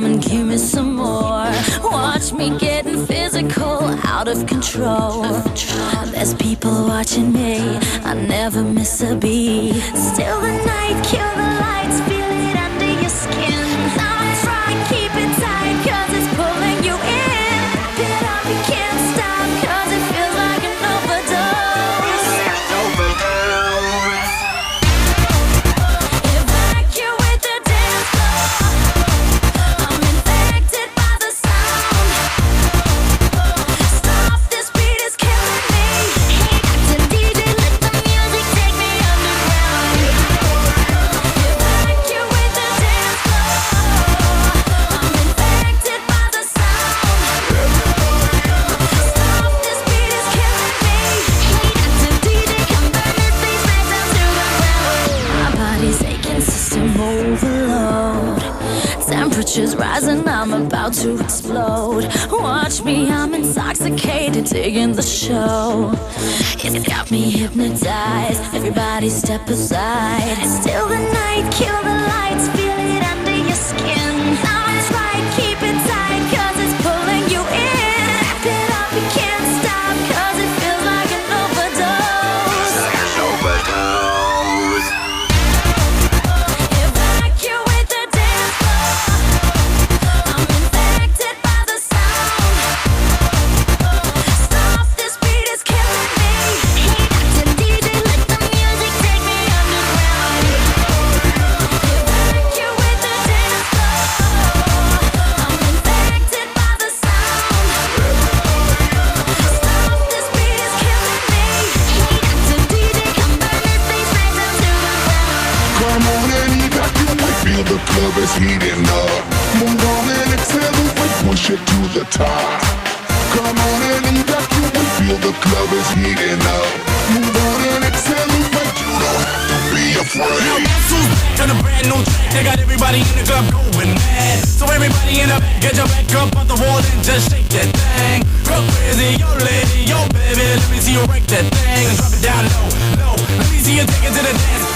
and give me some more. Watch me getting physical, out of control. There's people watching me, I never miss a beat. Still the night, kill the lights, feel it under your skin. Now try and keep it tight, cause it's pulling you in. Wrap it up, you can't stop, cause it feels like an overdose. Evacuate the dance floor. I'm infected by the sound. Stop, this beat is killing me. Hey, Dr. DJ, let the music take me underground. Evacuate the dance floor. I'm infected by the sound. Stop, this beat is killing me. Hey, Dr. DJ, come burn this beat back down to the ground. My body's aching, system overload. Temperature's rising, I'm about to explode. Watch me, I'm intoxicated, digging the show. It's got me hypnotized, everybody step aside. Still the night, kill the lights, feel it under your skin. Now try and keep it tight, cause it's pulling you in. Wrap it up, you can't stop, cause it feels like an overdose. Evacuate the dance floor. I'm infected by the sound. Stop, this beat is killing me. Hey, Dr. DJ, let the music take me underground. Evacuate the dance floor. I'm infected by the sound. Stop, this beat is killing me. Hey, Dr. DJ, come burn this beat back down to the ground. Come on and evacuate, feel the club is heating up. Move on and accelerate, push it to the top. Come on and evacuate, feel the club is heating up. Move on and accelerate, you don't have to be Now afraid. Dancefloor's back on a brand new track. They got everybody in the club going mad. So everybody in the back, get your back up off the wall and just shake that thing. Go crazy, yo lady, yo baby, let me see you break that thing and drop it down low, low. Let me see you take it to the dance